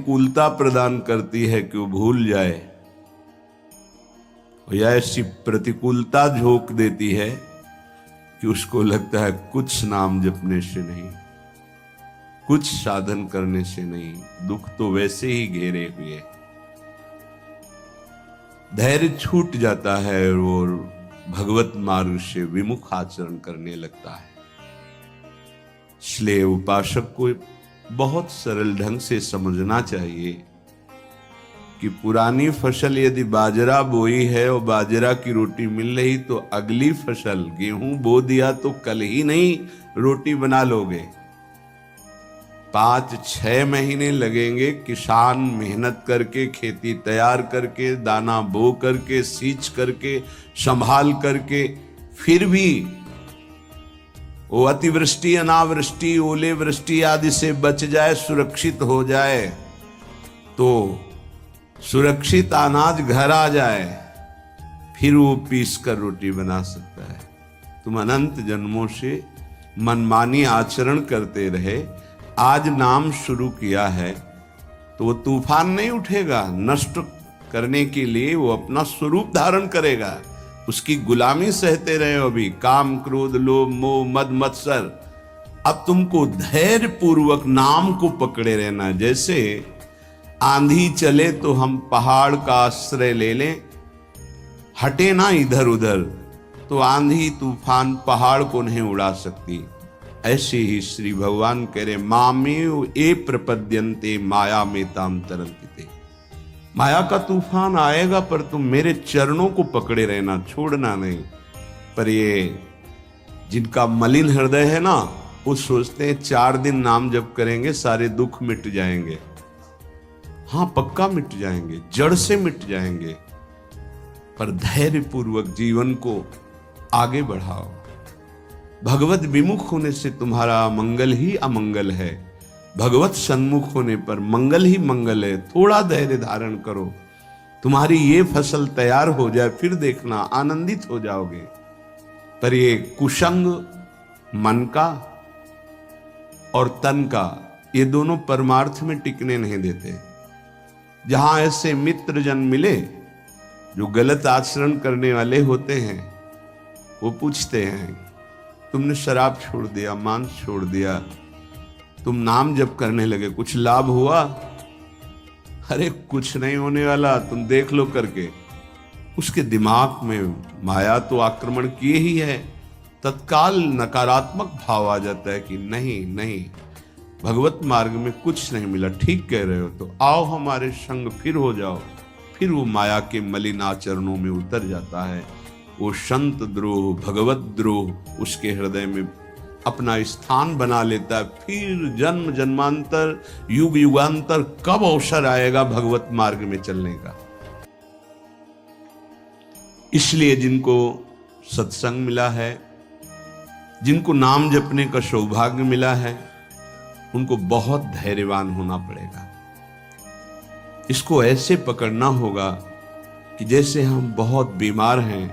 प्रतिकूलता प्रदान करती है कि वो भूल जाए, या ऐसी प्रतिकूलता झोंक देती है कि उसको लगता है कुछ नाम जपने से नहीं, कुछ साधन करने से नहीं, दुख तो वैसे ही घेरे हुए। धैर्य छूट जाता है और भगवत मार्ग से विमुख आचरण करने लगता है। इसलिए उपासक को बहुत सरल ढंग से समझना चाहिए कि पुरानी फसल यदि बाजरा बोई है और बाजरा की रोटी मिल रही, तो अगली फसल गेहूं बो दिया तो कल ही नहीं रोटी बना लोगे। 5-6 महीने लगेंगे किसान मेहनत करके, खेती तैयार करके, दाना बो करके, सींच करके, संभाल करके, फिर भी वो अतिवृष्टि, अनावृष्टि, ओले वृष्टि आदि से बच जाए, सुरक्षित हो जाए, तो सुरक्षित अनाज घर आ जाए, फिर वो पीस कर रोटी बना सकता है। तुम अनंत जन्मों से मनमानी आचरण करते रहे, आज नाम शुरू किया है तो वो तूफान नहीं उठेगा, नष्ट करने के लिए वो अपना स्वरूप धारण करेगा। उसकी गुलामी सहते रहे हो अभी, काम क्रोध लोभ मोह मद मत्सर। अब तुमको धैर्य पूर्वक नाम को पकड़े रहना। जैसे आंधी चले तो हम पहाड़ का आश्रय ले लें, हटे ना इधर उधर, तो आंधी तूफान पहाड़ को नहीं उड़ा सकती। ऐसे ही श्री भगवान कह रहे मामेव ए प्रपद्यन्ते माया में ताम तरंतिते। माया का तूफान आएगा पर तुम मेरे चरणों को पकड़े रहना, छोड़ना नहीं। पर ये जिनका मलिन हृदय है ना, वो सोचते हैं 4 दिन नाम जप करेंगे सारे दुख मिट जाएंगे। हाँ, पक्का मिट जाएंगे, जड़ से मिट जाएंगे, पर धैर्य पूर्वक जीवन को आगे बढ़ाओ। भगवत विमुख होने से तुम्हारा मंगल ही अमंगल है, भगवत सन्मुख होने पर मंगल ही मंगल है। थोड़ा धैर्य धारण करो, तुम्हारी ये फसल तैयार हो जाए, फिर देखना आनंदित हो जाओगे। पर ये कुसंग मन का और तन का, ये दोनों परमार्थ में टिकने नहीं देते। जहां ऐसे मित्र जन मिले जो गलत आचरण करने वाले होते हैं, वो पूछते हैं तुमने शराब छोड़ दिया, मांस छोड़ दिया, तुम नाम जप करने लगे, कुछ लाभ हुआ? अरे कुछ नहीं होने वाला, तुम देख लो करके। उसके दिमाग में माया तो आक्रमण किए ही है, तत्काल नकारात्मक भाव आ जाता है कि नहीं नहीं, भगवत मार्ग में कुछ नहीं मिला, ठीक कह रहे हो, तो आओ हमारे संग, फिर हो जाओ। फिर वो माया के मलिन आचरणों में उतर जाता है। वो संत द्रोह, भगवत द्रोह उसके हृदय में अपना स्थान बना लेता है। फिर जन्म जन्मांतर, युग युगांतर कब अवसर आएगा भगवत मार्ग में चलने का। इसलिए जिनको सत्संग मिला है, जिनको नाम जपने का सौभाग्य मिला है, उनको बहुत धैर्यवान होना पड़ेगा। इसको ऐसे पकड़ना होगा कि जैसे हम बहुत बीमार हैं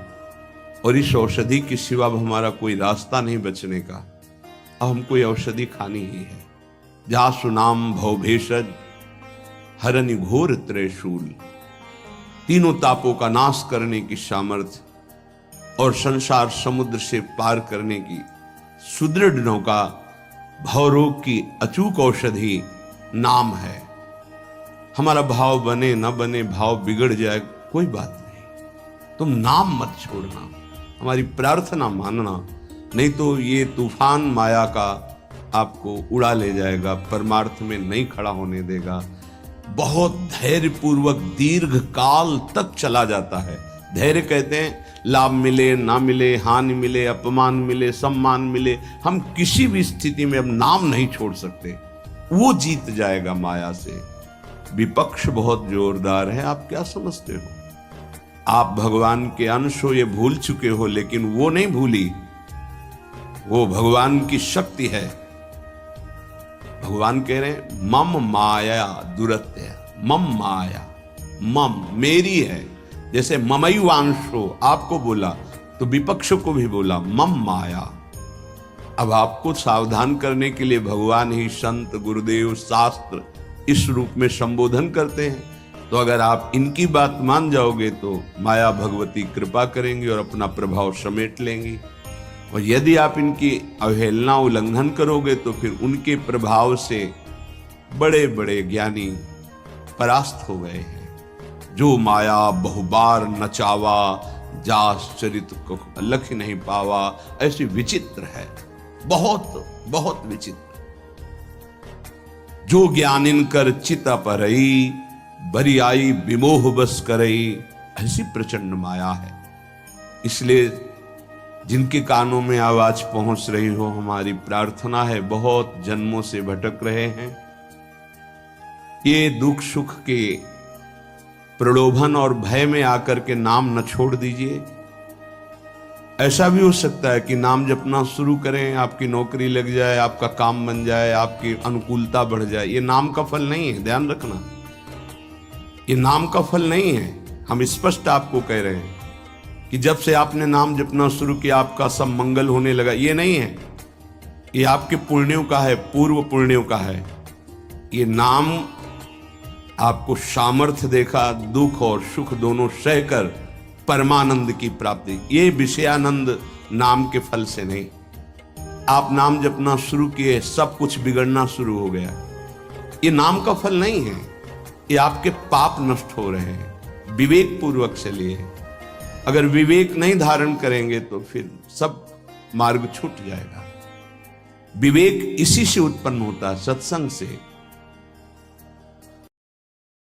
और इस औषधि के सिवा अब हमारा कोई रास्ता नहीं बचने का, अब हम कोई औषधि खानी ही है। जा सुनाम भव भेषज हरनि घोर त्रयशूल, तीनों तापों का नाश करने की सामर्थ्य और संसार समुद्र से पार करने की सुदृढ़ नौका, भवरोग की अचूक औषधि नाम है। हमारा भाव बने न बने, भाव बिगड़ जाए, कोई बात नहीं, तुम नाम मत छोड़ना, हमारी प्रार्थना मानना, नहीं तो ये तूफान माया का आपको उड़ा ले जाएगा, परमार्थ में नहीं खड़ा होने देगा। बहुत धैर्य पूर्वक दीर्घ काल तक चला जाता है। धैर्य कहते हैं लाभ मिले ना मिले, हानि मिले, अपमान मिले, सम्मान मिले, हम किसी भी स्थिति में अब नाम नहीं छोड़ सकते। वो जीत जाएगा माया से। विपक्ष बहुत जोरदार है, आप क्या समझते हो? आप भगवान के अंश हो, ये भूल चुके हो, लेकिन वो नहीं भूली, वो भगवान की शक्ति है। भगवान कह रहे हैं मम माया दुरत्य, मम माया, मम मेरी है। जैसे ममैवांशो आपको बोला तो विपक्ष को भी बोला मम माया। अब आपको सावधान करने के लिए भगवान ही संत, गुरुदेव, शास्त्र इस रूप में संबोधन करते हैं। तो अगर आप इनकी बात मान जाओगे तो माया भगवती कृपा करेंगी और अपना प्रभाव समेट लेंगी, और यदि आप इनकी अवहेलना उल्लंघन करोगे तो फिर उनके प्रभाव से बड़े बड़े ज्ञानी परास्त हो गए हैं। जो माया बहुबार नचावा, जास चरित को लख नहीं पावा, ऐसी विचित्र है, बहुत बहुत विचित्र। जो ज्ञान इनकर चिता परई, बरी आई विमोह बस करई, ऐसी प्रचंड माया है। इसलिए जिनके कानों में आवाज पहुंच रही हो, हमारी प्रार्थना है, बहुत जन्मों से भटक रहे हैं, ये दुख सुख के प्रलोभन और भय में आकर के नाम न छोड़ दीजिए। ऐसा भी हो सकता है कि नाम जपना शुरू करें, आपकी नौकरी लग जाए, आपका काम बन जाए, आपकी अनुकूलता बढ़ जाए। ये नाम का फल नहीं है, ध्यान रखना, ये नाम का फल नहीं है। हम स्पष्ट आपको कह रहे हैं कि जब से आपने नाम जपना शुरू किया आपका सब मंगल होने लगा, ये नहीं है। ये आपके पुण्यों का है, पूर्व पुण्यों का है। ये नाम आपको सामर्थ्य देखा, दुख और सुख दोनों सहकर परमानंद की प्राप्ति। ये विषयानंद नाम के फल से नहीं। आप नाम जपना शुरू किए, सब कुछ बिगड़ना शुरू हो गया, ये नाम का फल नहीं है। ये आपके पाप नष्ट हो रहे हैं, विवेक पूर्वक से लिए। अगर विवेक नहीं धारण करेंगे तो फिर सब मार्ग छूट जाएगा। विवेक इसी से उत्पन्न होता है, सत्संग से।